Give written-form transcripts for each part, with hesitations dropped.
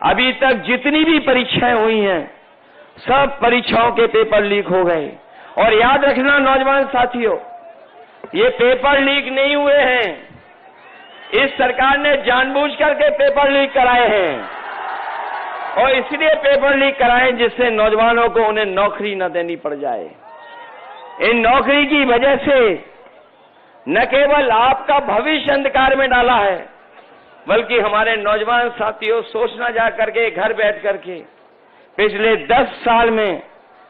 अभी तक जितनी भी परीक्षाएं हुई हैं, सब परीक्षाओं के पेपर लीक हो गए। और याद रखना नौजवान साथियों, ये पेपर लीक नहीं हुए हैं, इस सरकार ने जानबूझ करके पेपर लीक कराए हैं, और इसलिए पेपर लीक कराए जिससे नौजवानों को उन्हें नौकरी न देनी पड़ जाए। इन नौकरी की वजह से न केवल आपका भविष्य अंधकार में डाला है, बल्कि हमारे नौजवान साथियों सोचना जा करके घर बैठ करके पिछले 10 साल में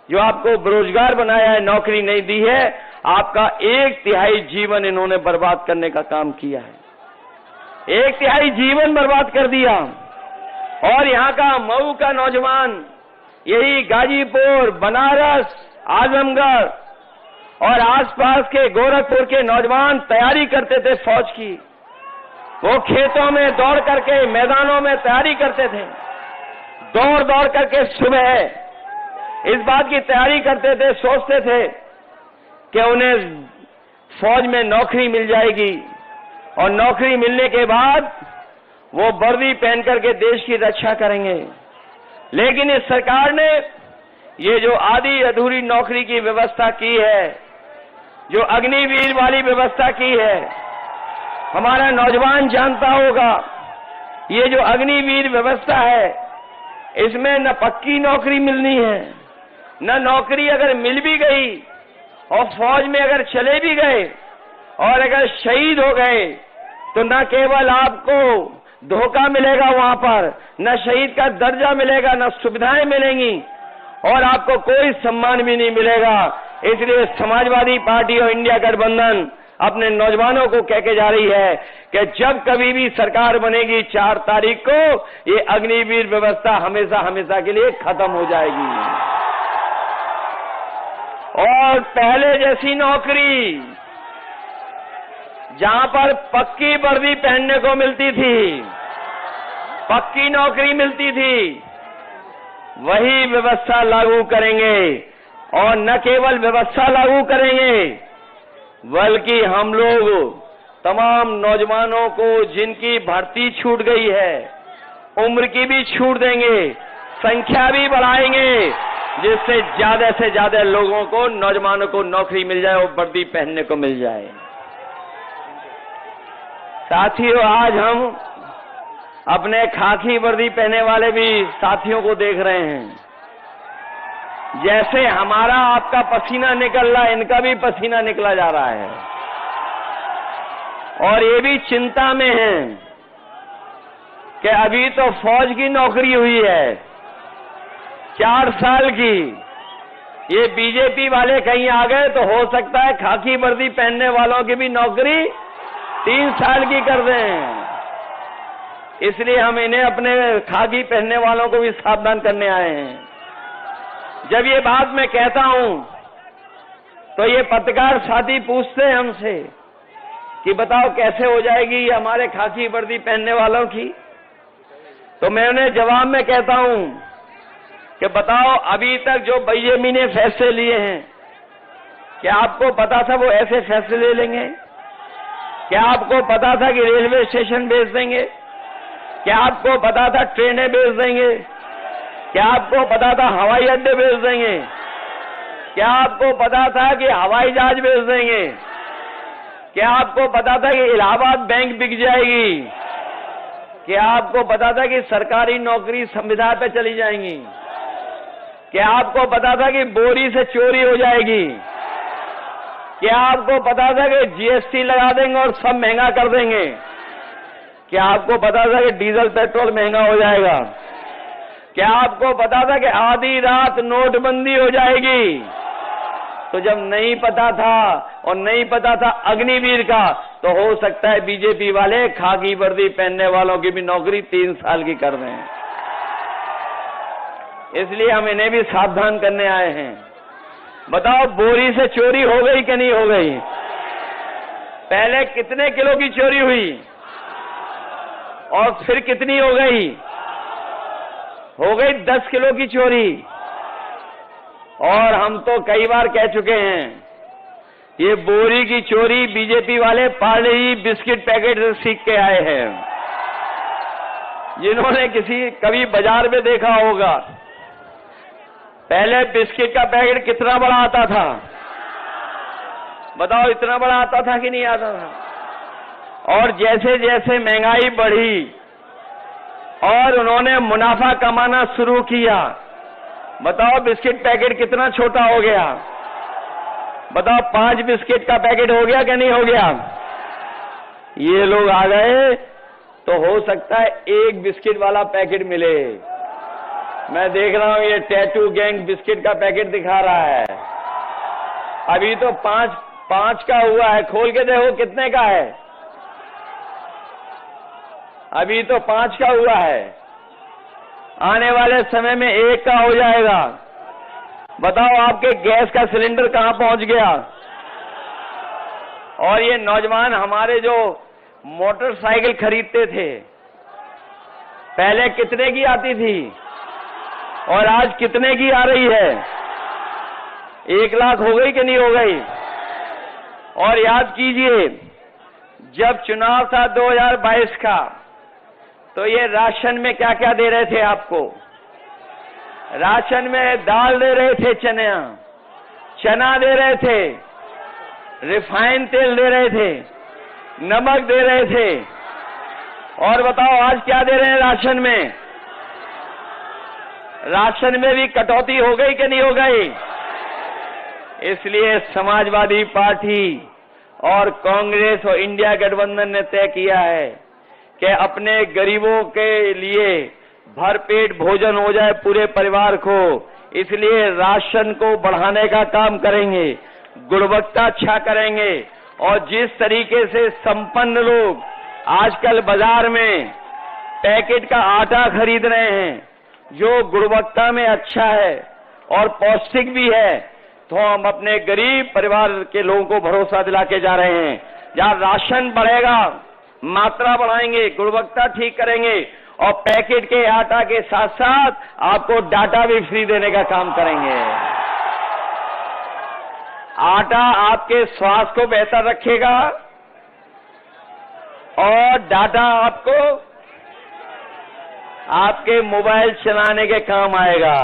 जो आपको बेरोजगार बनाया है, नौकरी नहीं दी है, आपका 1/3 जीवन इन्होंने बर्बाद करने का काम किया है। 1/3 जीवन बर्बाद कर दिया। और यहाँ का मऊ का नौजवान, यही गाजीपुर, बनारस, आजमगढ़ और आसपास के गोरखपुर के नौजवान तैयारी करते थे फौज की। वो खेतों में दौड़ करके, मैदानों में तैयारी करते थे, दौड़ दौड़ करके सुबह इस बात की तैयारी करते थे, सोचते थे कि उन्हें फौज में नौकरी मिल जाएगी, और नौकरी मिलने के बाद वो वर्दी पहन करके देश की रक्षा करेंगे। लेकिन इस सरकार ने ये जो आधी अधूरी नौकरी की व्यवस्था की है, जो अग्निवीर वाली व्यवस्था की है, हमारा नौजवान जानता होगा, ये जो अग्निवीर व्यवस्था है, इसमें न पक्की नौकरी मिलनी है, न नौकरी अगर मिल भी गई और फौज में अगर चले भी गए और अगर शहीद हो गए, तो न केवल आपको धोखा मिलेगा वहां पर, न शहीद का दर्जा मिलेगा, न सुविधाएं मिलेंगी, और आपको कोई सम्मान भी नहीं मिलेगा। इसलिए समाजवादी पार्टी और इंडिया गठबंधन अपने नौजवानों को कह के जा रही है कि जब कभी भी सरकार बनेगी 4 तारीख को, ये अग्निवीर व्यवस्था हमेशा हमेशा के लिए खत्म हो जाएगी, और पहले जैसी नौकरी जहां पर पक्की वर्दी पहनने को मिलती थी, पक्की नौकरी मिलती थी, वही व्यवस्था लागू करेंगे। और न केवल व्यवस्था लागू करेंगे, बल्कि हम लोग तमाम नौजवानों को जिनकी भर्ती छूट गई है, उम्र की भी छूट देंगे, संख्या भी बढ़ाएंगे, जिससे ज्यादा से ज्यादा लोगों को, नौजवानों को नौकरी मिल जाए और वर्दी पहनने को मिल जाए। साथियों, आज हम अपने खाकी वर्दी पहने वाले भी साथियों को देख रहे हैं। जैसे हमारा आपका पसीना निकल रहा है, इनका भी पसीना निकला जा रहा है, और ये भी चिंता में हैं कि अभी तो फौज की नौकरी हुई है 4 साल की, ये बीजेपी वाले कहीं आ गए तो हो सकता है खाकी वर्दी पहनने वालों की भी नौकरी 3 साल की कर दें। इसलिए हम इन्हें, अपने खाकी पहनने वालों को भी सावधान करने आए हैं। जब ये बात मैं कहता हूं तो ये पत्रकार साथी पूछते हैं हमसे कि बताओ कैसे हो जाएगी ये हमारे खाकी वर्दी पहनने वालों की, तो मैं उन्हें जवाब में कहता हूं कि बताओ अभी तक जो बीजेपी ने फैसले लिए हैं, क्या आपको पता था वो ऐसे फैसले ले लेंगे? क्या आपको पता था कि रेलवे स्टेशन बेच देंगे? क्या आपको पता था ट्रेनें बेच देंगे? क्या आपको पता था हवाई अड्डे बेच देंगे? क्या आपको पता था कि हवाई जहाज बेच देंगे? क्या आपको पता था कि इलाहाबाद बैंक बिक जाएगी? क्या आपको पता था कि सरकारी नौकरी संविदा पे चली जाएंगी? क्या आपको पता था कि बोरी से चोरी हो जाएगी? क्या आपको पता था कि जीएसटी लगा देंगे और सब महंगा कर देंगे? क्या आपको पता था कि डीजल पेट्रोल महंगा हो जाएगा? क्या आपको पता था कि आधी रात नोटबंदी हो जाएगी? तो जब नहीं पता था और नहीं पता था अग्निवीर का, तो हो सकता है बीजेपी वाले खाकी वर्दी पहनने वालों की भी नौकरी 3 साल की कर दें। इसलिए हम इन्हें भी सावधान करने आए हैं। बताओ बोरी से चोरी हो गई कि नहीं हो गई? पहले कितने किलो की चोरी हुई और फिर कितनी हो गई? हो गई 10 किलो की चोरी। और हम तो कई बार कह चुके हैं, ये बोरी की चोरी बीजेपी वाले पार्ले बिस्किट पैकेट से सीख के आए हैं। जिन्होंने कभी बाजार में देखा होगा, पहले बिस्किट का पैकेट कितना बड़ा आता था? बताओ, इतना बड़ा आता था कि नहीं आता था? और जैसे जैसे महंगाई बढ़ी और उन्होंने मुनाफा कमाना शुरू किया, बताओ बिस्किट पैकेट कितना छोटा हो गया? बताओ, 5 बिस्किट का पैकेट हो गया कि नहीं हो गया? ये लोग आ गए तो हो सकता है 1 बिस्किट वाला पैकेट मिले। मैं देख रहा हूं ये टैटू गैंग बिस्किट का पैकेट दिखा रहा है। अभी तो 5 का हुआ है, खोल के देखो कितने का है। अभी तो 5 का हुआ है, आने वाले समय में 1 का हो जाएगा। बताओ, आपके गैस का सिलेंडर कहां पहुंच गया? और ये नौजवान हमारे जो मोटरसाइकिल खरीदते थे, पहले कितने की आती थी और आज कितने की आ रही है? 1 लाख हो गई कि नहीं हो गई? और याद कीजिए, जब चुनाव था 2022 का, तो ये राशन में क्या क्या दे रहे थे आपको? राशन में दाल दे रहे थे, चना दे रहे थे, रिफाइंड तेल दे रहे थे, नमक दे रहे थे। और बताओ आज क्या दे रहे हैं राशन में? राशन में भी कटौती हो गई कि नहीं हो गई? इसलिए समाजवादी पार्टी और कांग्रेस और इंडिया गठबंधन ने तय किया है कि अपने गरीबों के लिए भरपेट भोजन हो जाए पूरे परिवार को, इसलिए राशन को बढ़ाने का काम करेंगे, गुणवत्ता अच्छा करेंगे। और जिस तरीके से संपन्न लोग आजकल बाजार में पैकेट का आटा खरीद रहे हैं, जो गुणवत्ता में अच्छा है और पौष्टिक भी है, तो हम अपने गरीब परिवार के लोगों को भरोसा दिला के जा रहे हैं। जहां राशन बढ़ेगा, मात्रा बढ़ाएंगे, गुणवत्ता ठीक करेंगे और पैकेट के आटा के साथ साथ आपको डाटा भी फ्री देने का काम करेंगे। आटा आपके स्वास्थ्य को बेहतर रखेगा और डाटा आपको आपके मोबाइल चलाने के काम आएगा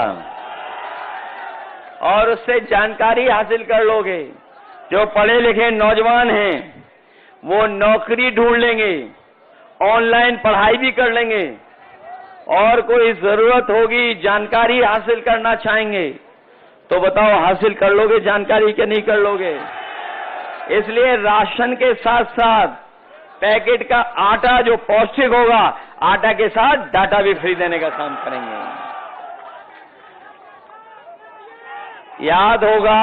और उससे जानकारी हासिल कर लोगे। जो पढ़े लिखे नौजवान हैं वो नौकरी ढूंढ लेंगे, ऑनलाइन पढ़ाई भी कर लेंगे और कोई जरूरत होगी, जानकारी हासिल करना चाहेंगे तो बताओ हासिल कर लोगे जानकारी कि नहीं कर लोगे? इसलिए राशन के साथ साथ पैकेट का आटा जो पौष्टिक होगा, आटा के साथ डाटा भी फ्री देने का काम करेंगे। याद होगा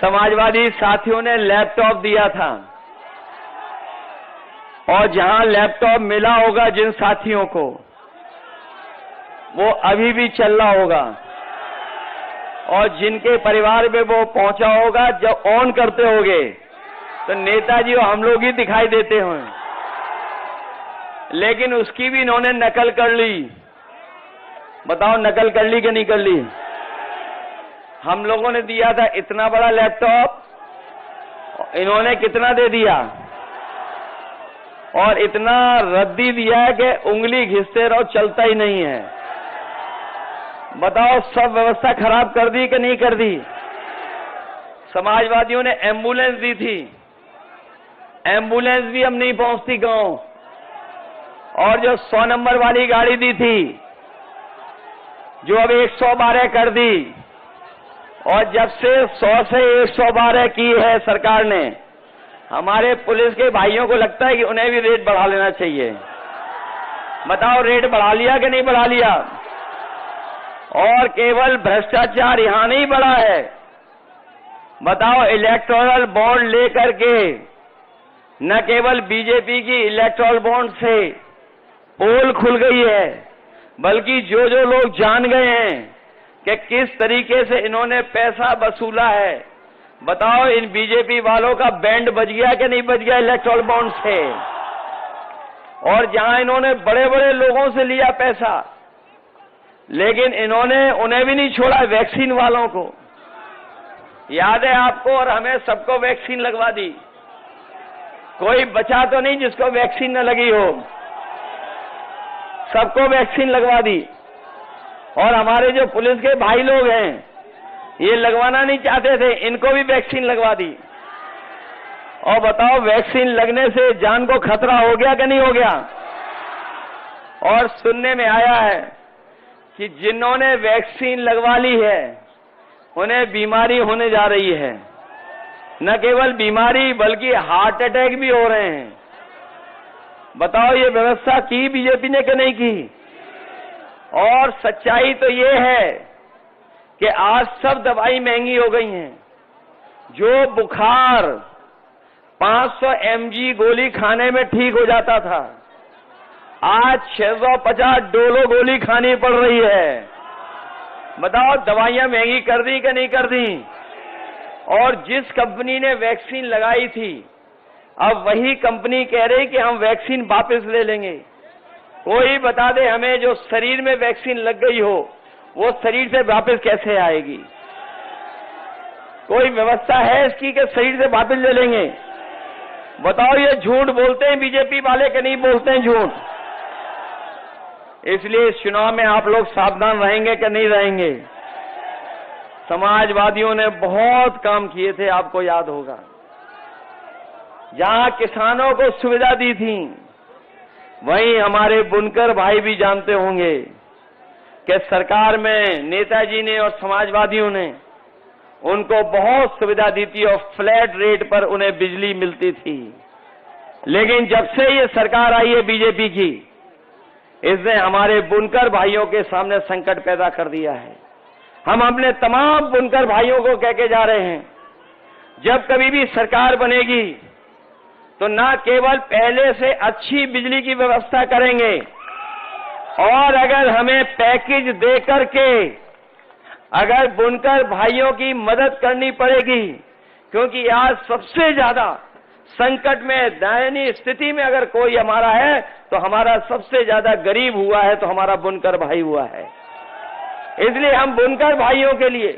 समाजवादी साथियों ने लैपटॉप दिया था और जहां लैपटॉप मिला होगा जिन साथियों को, वो अभी भी चल रहा होगा और जिनके परिवार में वो पहुंचा होगा, जब ऑन करते होगे तो नेताजी और हम लोग ही दिखाई देते हैं, लेकिन उसकी भी इन्होंने नकल कर ली। बताओ नकल कर ली कि नहीं कर ली? हम लोगों ने दिया था इतना बड़ा लैपटॉप, इन्होंने कितना दे दिया? और इतना रद्दी दिया है कि उंगली घिसते रहो, चलता ही नहीं है। बताओ सब व्यवस्था खराब कर दी कि नहीं कर दी? समाजवादियों ने एम्बुलेंस दी थी, एम्बुलेंस भी हम नहीं पहुंचती गांव। और जो 100 नंबर वाली गाड़ी दी थी, जो अब 112 कर दी, और जब से 100 से 112 की है सरकार ने, हमारे पुलिस के भाइयों को लगता है कि उन्हें भी रेट बढ़ा लेना चाहिए। बताओ रेट बढ़ा लिया कि नहीं बढ़ा लिया? और केवल भ्रष्टाचार यहां नहीं बढ़ा है, बताओ इलेक्टोरल बॉन्ड लेकर के न केवल बीजेपी की इलेक्टोरल बॉन्ड से पोल खुल गई है, बल्कि जो जो लोग जान गए हैं कि किस तरीके से इन्होंने पैसा वसूला है, बताओ इन बीजेपी वालों का बैंड बज गया कि नहीं बज गया इलेक्टोरल बॉन्ड से? और जहां इन्होंने बड़े बड़े लोगों से लिया पैसा, लेकिन इन्होंने उन्हें भी नहीं छोड़ा, वैक्सीन वालों को। याद है आपको? और हमें सबको वैक्सीन लगवा दी, कोई बचा तो नहीं जिसको वैक्सीन न लगी हो। सबको वैक्सीन लगवा दी। और हमारे जो पुलिस के भाई लोग हैं, ये लगवाना नहीं चाहते थे, इनको भी वैक्सीन लगवा दी। और बताओ, वैक्सीन लगने से जान को खतरा हो गया कि नहीं हो गया? और सुनने में आया है कि जिन्होंने वैक्सीन लगवा ली है उन्हें बीमारी होने जा रही है। न केवल बीमारी बल्कि हार्ट अटैक भी हो रहे हैं। बताओ, ये व्यवस्था की बीजेपी ने कि नहीं की? और सच्चाई तो ये है कि आज सब दवाई महंगी हो गई हैं। जो बुखार 500 mg गोली खाने में ठीक हो जाता था, आज 650 डोलो गोली खानी पड़ रही है। बताओ, दवाइयां महंगी कर दी कि नहीं कर दी? और जिस कंपनी ने वैक्सीन लगाई थी, अब वही कंपनी कह रही कि हम वैक्सीन वापस ले लेंगे। कोई बता दे हमें, जो शरीर में वैक्सीन लग गई हो वो शरीर से वापस कैसे आएगी? कोई व्यवस्था है इसकी कि शरीर से वापस ले लेंगे? बताओ, ये झूठ बोलते हैं बीजेपी वाले कि नहीं बोलते हैं झूठ? इसलिए इस चुनाव में आप लोग सावधान रहेंगे कि नहीं रहेंगे? समाजवादियों ने बहुत काम किए थे, आपको याद होगा। जहां किसानों को सुविधा दी थी, वहीं हमारे बुनकर भाई भी जानते होंगे कि सरकार में नेताजी ने और समाजवादियों ने उनको बहुत सुविधा दी थी और फ्लैट रेट पर उन्हें बिजली मिलती थी। लेकिन जब से ये सरकार आई है बीजेपी की, इसने हमारे बुनकर भाइयों के सामने संकट पैदा कर दिया है। हम अपने तमाम बुनकर भाइयों को कह के जा रहे हैं, जब कभी भी सरकार बनेगी तो ना केवल पहले से अच्छी बिजली की व्यवस्था करेंगे, और अगर हमें पैकेज दे करके अगर बुनकर भाइयों की मदद करनी पड़ेगी, क्योंकि आज सबसे ज्यादा संकट में, दयनीय स्थिति में अगर कोई हमारा है तो हमारा सबसे ज्यादा गरीब हुआ है तो हमारा बुनकर भाई हुआ है। इसलिए हम बुनकर भाइयों के लिए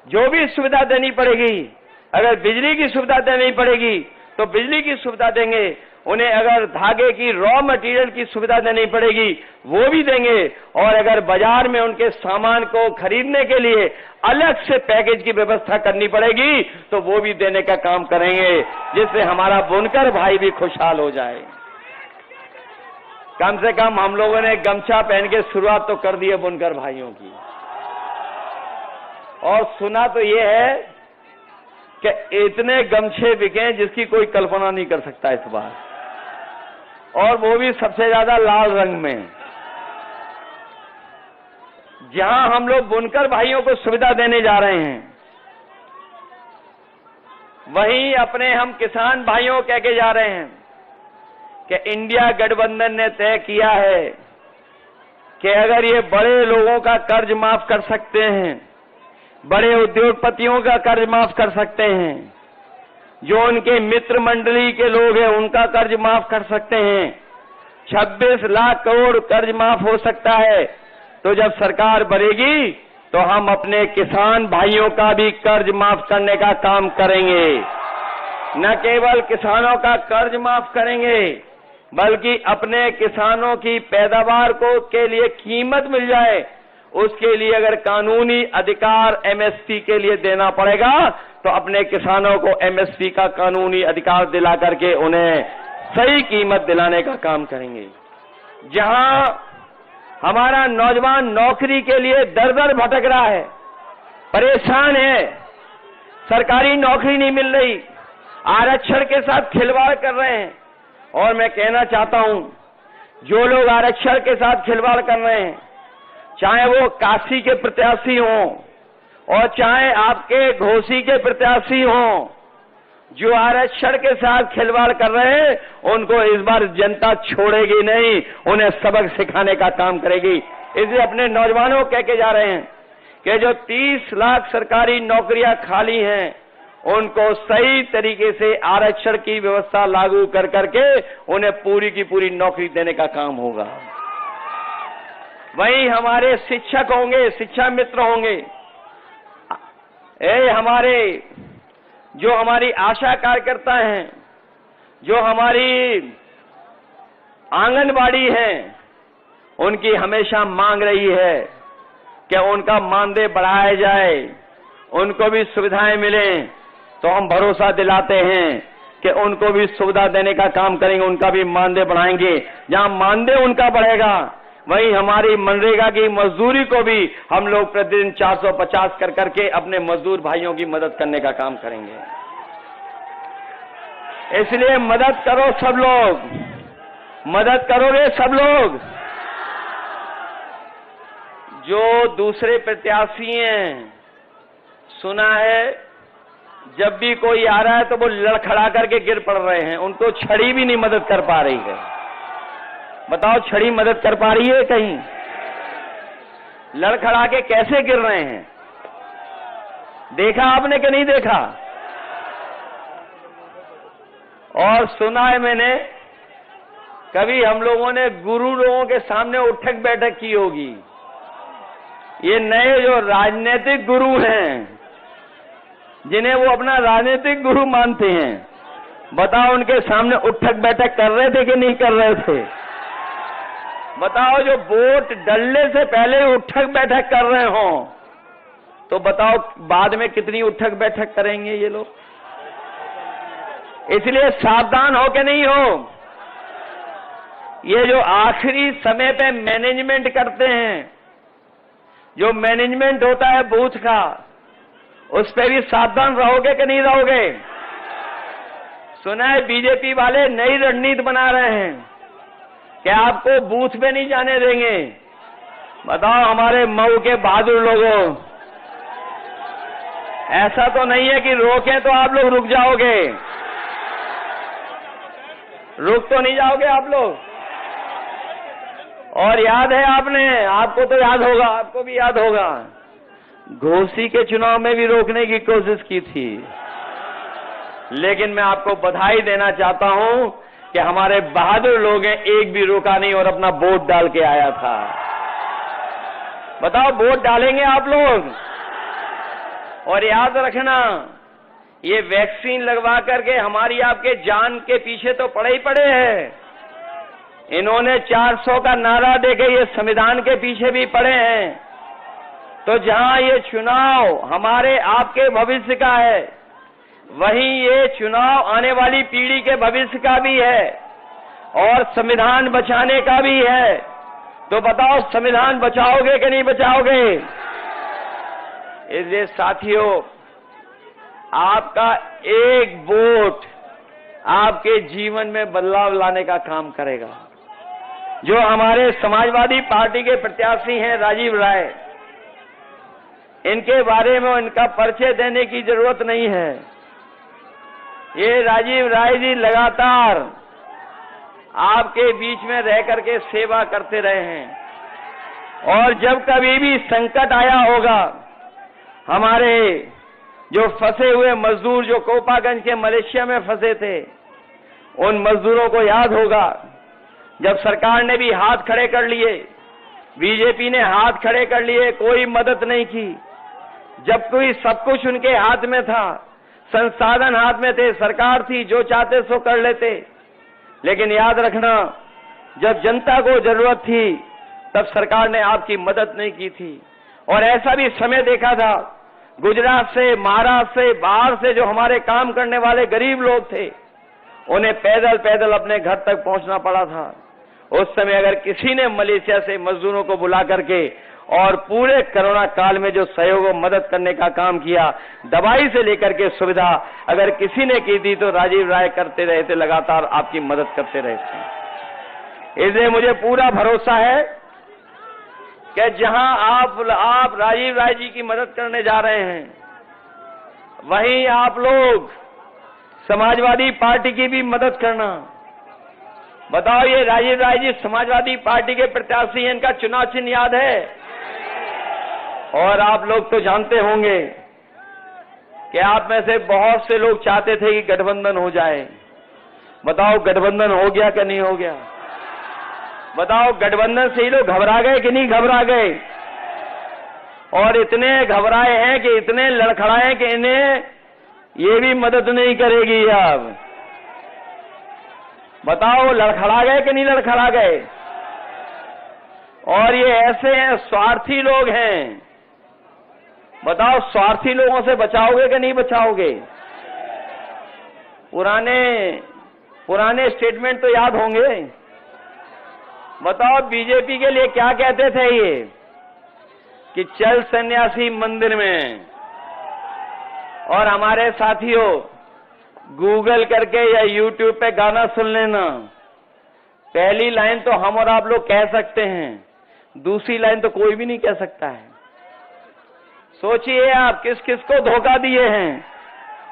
जो भी सुविधा देनी पड़ेगी, अगर बिजली की सुविधा देनी पड़ेगी तो बिजली की सुविधा देंगे, उन्हें अगर धागे की रॉ मटेरियल की सुविधा देनी पड़ेगी वो भी देंगे, और अगर बाजार में उनके सामान को खरीदने के लिए अलग से पैकेज की व्यवस्था करनी पड़ेगी तो वो भी देने का काम करेंगे, जिससे हमारा बुनकर भाई भी खुशहाल हो जाए। कम से कम हम लोगों ने गमछा पहन के शुरुआत तो कर दी है बुनकर भाइयों की। और सुना तो ये है कि इतने गमछे बिके जिसकी कोई कल्पना नहीं कर सकता इस बार, और वो भी सबसे ज्यादा लाल रंग में। जहां हम लोग बुनकर भाइयों को सुविधा देने जा रहे हैं, वहीं अपने हम किसान भाइयों को कह के जा रहे हैं कि इंडिया गठबंधन ने तय किया है कि अगर ये बड़े लोगों का कर्ज माफ कर सकते हैं, बड़े उद्योगपतियों का कर्ज माफ कर सकते हैं, जो उनके मित्र मंडली के लोग हैं उनका कर्ज माफ कर सकते हैं, 26 लाख करोड़ कर्ज माफ हो सकता है, तो जब सरकार बनेगी तो हम अपने किसान भाइयों का भी कर्ज माफ करने का काम करेंगे। न केवल किसानों का कर्ज माफ करेंगे, बल्कि अपने किसानों की पैदावार को के लिए कीमत मिल जाए, उसके लिए अगर कानूनी अधिकार एमएसपी के लिए देना पड़ेगा तो अपने किसानों को एमएसपी का कानूनी अधिकार दिला करके उन्हें सही कीमत दिलाने का काम करेंगे। जहां हमारा नौजवान नौकरी के लिए दर दर भटक रहा है, परेशान है, सरकारी नौकरी नहीं मिल रही, आरक्षण के साथ खिलवाड़ कर रहे हैं। और मैं कहना चाहता हूं, जो लोग आरक्षण के साथ खिलवाड़ कर रहे हैं, चाहे वो काशी के प्रत्याशी हों और चाहे आपके घोसी के प्रत्याशी हों, जो आरक्षण के साथ खिलवाड़ कर रहे हैं उनको इस बार जनता छोड़ेगी नहीं, उन्हें सबक सिखाने का काम करेगी। इसलिए अपने नौजवानों को कह के जा रहे हैं कि जो 30 लाख सरकारी नौकरियां खाली हैं उनको सही तरीके से आरक्षण की व्यवस्था लागू कर करके उन्हें पूरी की पूरी नौकरी देने का काम होगा। वहीं हमारे शिक्षक होंगे, शिक्षा मित्र होंगे, हमारे जो हमारी आशा कार्यकर्ता हैं, जो हमारी आंगनबाड़ी हैं, उनकी हमेशा मांग रही है कि उनका मानदेय बढ़ाया जाए, उनको भी सुविधाएं मिलें। तो हम भरोसा दिलाते हैं कि उनको भी सुविधा देने का काम करेंगे, उनका भी मानदेय बढ़ाएंगे। जहां मानदेय उनका बढ़ेगा वहीं हमारी मनरेगा की मजदूरी को भी हम लोग प्रतिदिन 450 कर करके अपने मजदूर भाइयों की मदद करने का काम करेंगे। इसलिए मदद करो सब लोग, मदद करोगे सब लोग। जो दूसरे प्रत्याशी हैं, सुना है जब भी कोई आ रहा है तो वो लड़खड़ा करके गिर पड़ रहे हैं, उनको छड़ी भी नहीं मदद कर पा रही है। बताओ छड़ी मदद कर पा रही है कहीं? लड़खड़ा के कैसे गिर रहे हैं, देखा आपने कि नहीं देखा? और सुना है मैंने कभी हम लोगों ने गुरु लोगों के सामने उठक बैठक की होगी। ये नए जो राजनीतिक गुरु हैं, जिन्हें वो अपना राजनीतिक गुरु मानते हैं, बताओ उनके सामने उठक बैठक कर रहे थे कि नहीं कर रहे थे? बताओ जो वोट डलने से पहले उठक बैठक कर रहे हो, तो बताओ बाद में कितनी उठक बैठक करेंगे ये लोग। इसलिए सावधान हो के नहीं हो। ये जो आखिरी समय पे मैनेजमेंट करते हैं, जो मैनेजमेंट होता है बूथ का, उस पे भी सावधान रहोगे कि नहीं रहोगे? सुना है बीजेपी वाले नई रणनीति बना रहे हैं कि आपको बूथ पे नहीं जाने देंगे। बताओ हमारे मऊ के बहादुर लोगों, ऐसा तो नहीं है कि रोकें तो आप लोग रुक जाओगे? रुक तो नहीं जाओगे आप लोग? और याद है आपने, आपको तो याद होगा, आपको भी याद होगा, घोसी के चुनाव में भी रोकने की कोशिश की थी। लेकिन मैं आपको बधाई देना चाहता हूं कि हमारे बहादुर लोग हैं, एक भी रोका नहीं और अपना वोट डाल के आया था। बताओ वोट डालेंगे आप लोग? और याद रखना, ये वैक्सीन लगवा करके हमारी आपके जान के पीछे तो पड़े ही पड़े हैं। इन्होंने 400 का नारा देके ये संविधान के पीछे भी पड़े हैं। तो जहां ये चुनाव हमारे आपके भविष्य का है, वहीं ये चुनाव आने वाली पीढ़ी के भविष्य का भी है और संविधान बचाने का भी है। तो बताओ संविधान बचाओगे कि नहीं बचाओगे? इसलिए साथियों, आपका एक वोट आपके जीवन में बदलाव लाने का काम करेगा। जो हमारे समाजवादी पार्टी के प्रत्याशी हैं राजीव राय, इनके बारे में इनका परिचय देने की जरूरत नहीं है। ये राजीव राय जी लगातार आपके बीच में रह करके सेवा करते रहे हैं और जब कभी भी संकट आया होगा, हमारे जो फंसे हुए मजदूर जो कोपागंज के मलेशिया में फंसे थे, उन मजदूरों को याद होगा जब सरकार ने भी हाथ खड़े कर लिए, बीजेपी ने हाथ खड़े कर लिए, कोई मदद नहीं की। जब कोई सब कुछ उनके हाथ में था, संसाधन हाथ में थे, सरकार थी, जो चाहते सो कर लेते। लेकिन याद रखना, जब जनता को जरूरत थी तब सरकार ने आपकी मदद नहीं की थी। और ऐसा भी समय देखा था, गुजरात से, महाराष्ट्र से, बाहर से जो हमारे काम करने वाले गरीब लोग थे, उन्हें पैदल पैदल अपने घर तक पहुंचना पड़ा था। उस समय अगर किसी ने मलेशिया से मजदूरों को बुला करके और पूरे कोरोना काल में जो सहयोग और मदद करने का काम किया, दवाई से लेकर के सुविधा अगर किसी ने की थी, तो राजीव राय करते रहे थे, लगातार आपकी मदद करते रहे थे। इसलिए मुझे पूरा भरोसा है कि जहां आप राजीव राय जी की मदद करने जा रहे हैं, वहीं आप लोग समाजवादी पार्टी की भी मदद करना। बताओ, ये राजीव राय जी समाजवादी पार्टी के प्रत्याशी हैं, इनका चुनाव चिन्ह याद है? और आप लोग तो जानते होंगे कि आप में से बहुत से लोग चाहते थे कि गठबंधन हो जाए। बताओ गठबंधन हो गया कि नहीं हो गया? बताओ गठबंधन से ही लोग घबरा गए कि नहीं घबरा गए? और इतने घबराए हैं कि इतने लड़खड़ाए कि इन्हें ये भी मदद नहीं करेगी अब। बताओ लड़खड़ा गए कि नहीं लड़खड़ा गए? और ये ऐसे हैं, स्वार्थी लोग हैं। बताओ, स्वार्थी लोगों से बचाओगे कि नहीं बचाओगे? पुराने स्टेटमेंट तो याद होंगे। बताओ, बीजेपी के लिए क्या कहते थे ये कि चल सन्यासी मंदिर में, और हमारे साथियों गूगल करके या यूट्यूब पे गाना सुन लेना। पहली लाइन तो हम और आप लोग कह सकते हैं, दूसरी लाइन तो कोई भी नहीं कह सकता है। सोचिए आप किस किस को धोखा दिए हैं,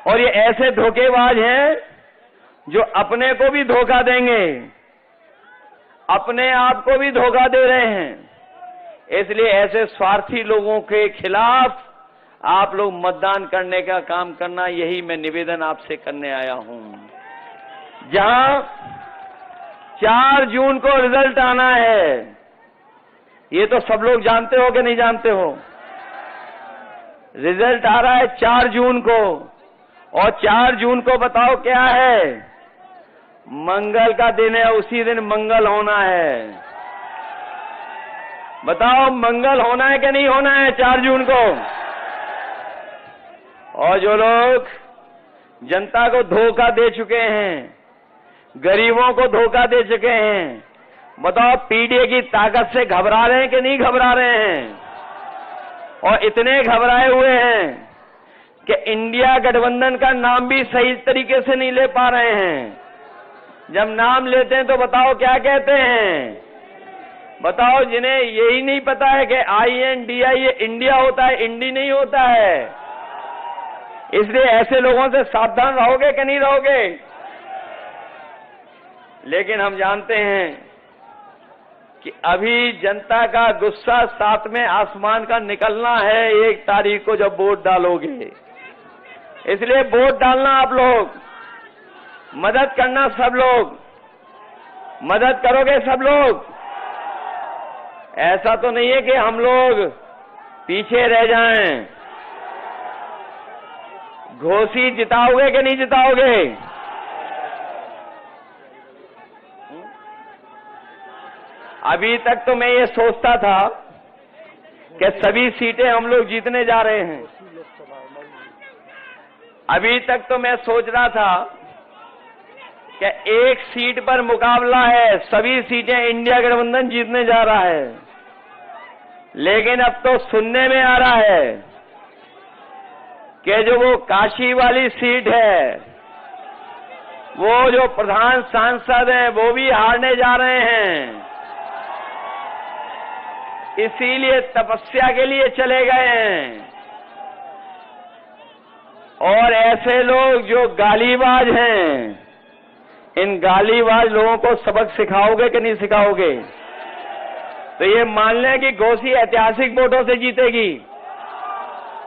और ये ऐसे धोखेबाज हैं जो अपने को भी धोखा देंगे, अपने आप को भी धोखा दे रहे हैं। इसलिए ऐसे स्वार्थी लोगों के खिलाफ आप लोग मतदान करने का काम करना, यही मैं निवेदन आपसे करने आया हूं। जहां 4 जून को रिजल्ट आना है, ये तो सब लोग जानते हो कि नहीं जानते हो? रिजल्ट आ रहा है 4 जून को, और 4 जून को बताओ क्या है? मंगल का दिन है, उसी दिन मंगल होना है। बताओ, मंगल होना है कि नहीं होना है 4 जून को? और जो लोग जनता को धोखा दे चुके हैं, गरीबों को धोखा दे चुके हैं, बताओ पीडीए की ताकत से घबरा रहे हैं कि नहीं घबरा रहे हैं? और इतने घबराए हुए हैं कि इंडिया गठबंधन का नाम भी सही तरीके से नहीं ले पा रहे हैं। जब नाम लेते हैं तो बताओ क्या कहते हैं? बताओ, जिन्हें यही नहीं पता है कि INDI ये इंडिया होता है, इंडी नहीं होता है। इसलिए ऐसे लोगों से सावधान रहोगे कि नहीं रहोगे? लेकिन हम जानते हैं कि अभी जनता का गुस्सा 7वें आसमान का निकलना है 1 तारीख को जब वोट डालोगे। इसलिए वोट डालना, आप लोग मदद करना, सब लोग मदद करोगे, सब लोग। ऐसा तो नहीं है कि हम लोग पीछे रह जाएं। घोसी जिताओगे कि नहीं जिताओगे? अभी तक तो मैं ये सोचता था कि सभी सीटें हम लोग जीतने जा रहे हैं। अभी तक तो मैं सोच रहा था कि 1 सीट पर मुकाबला है, सभी सीटें इंडिया गठबंधन जीतने जा रहा है। लेकिन अब तो सुनने में आ रहा है कि जो वो काशी वाली सीट है, वो जो प्रधान सांसद हैं, वो भी हारने जा रहे हैं। इसीलिए तपस्या के लिए चले गए हैं। और ऐसे लोग जो गालीबाज हैं, इन गालीबाज लोगों को सबक सिखाओगे कि नहीं सिखाओगे? तो ये मान लें कि घोसी ऐतिहासिक वोटों से जीतेगी।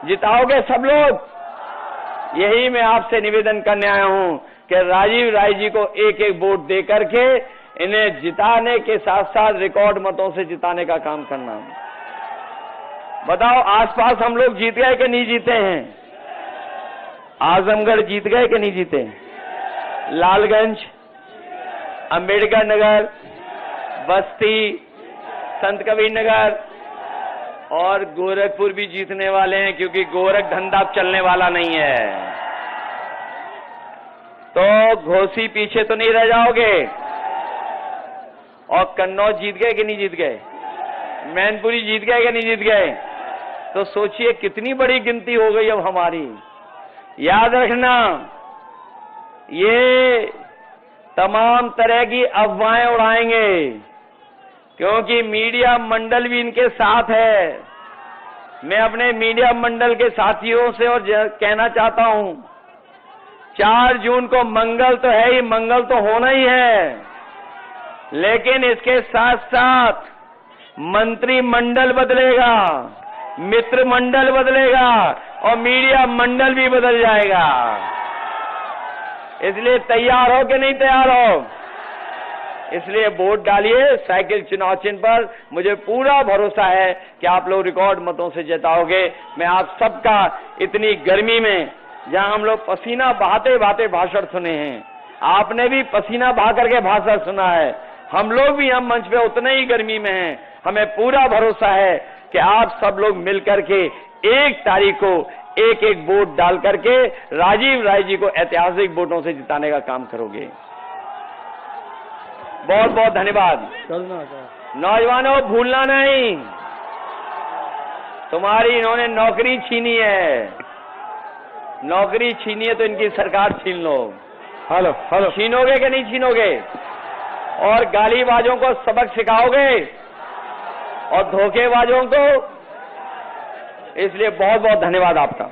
जिताओगे सब लोग? यही मैं आपसे निवेदन करने आया हूं कि राजीव राय जी को 1-1 वोट दे करके इन्हें जिताने के साथ साथ रिकॉर्ड मतों से जिताने का काम करना। बताओ, आसपास हम लोग जीत गए कि नहीं जीते हैं? आजमगढ़ जीत गए कि नहीं जीते? लालगंज, अंबेडकर नगर, बस्ती, संत कबीर नगर और गोरखपुर भी जीतने वाले हैं, क्योंकि गोरख धंधा चलने वाला नहीं है। तो घोसी पीछे तो नहीं रह जाओगे। और कन्नौज जीत गए कि नहीं जीत गए? मैनपुरी जीत गए कि नहीं जीत गए? तो सोचिए कितनी बड़ी गिनती हो गई अब हमारी। याद रखना, ये तमाम तरह की अफवाहें उड़ाएंगे, क्योंकि मीडिया मंडल भी इनके साथ है। मैं अपने मीडिया मंडल के साथियों से और कहना चाहता हूं, 4 जून को मंगल तो है ही, मंगल तो होना ही है, लेकिन इसके साथ साथ मंत्रिमंडल बदलेगा, मित्र मंडल बदलेगा और मीडिया मंडल भी बदल जाएगा। इसलिए तैयार हो कि नहीं तैयार हो? इसलिए वोट डालिए साइकिल चुनाव चिन्ह पर। मुझे पूरा भरोसा है कि आप लोग रिकॉर्ड मतों से जिताओगे। मैं आप सबका इतनी गर्मी में, जहां हम लोग पसीना बहाते बहाते भाषण सुने हैं, आपने भी पसीना बहा करके भाषण सुना है, हम लोग भी हम मंच पे उतने ही गर्मी में हैं। हमें पूरा भरोसा है कि आप सब लोग मिलकर के 1 तारीख को एक एक वोट डाल करके राजीव राय जी को ऐतिहासिक वोटों से जिताने का काम करोगे। बहुत बहुत धन्यवाद। नौजवानों, भूलना नहीं, तुम्हारी इन्होंने नौकरी छीनी है, नौकरी छीनी है तो इनकी सरकार छीन लो। हेलो हेलो, छीनोगे कि नहीं छीनोगे? और गालीबाजों को सबक सिखाओगे और धोखेबाजों को। इसलिए बहुत बहुत धन्यवाद आपका।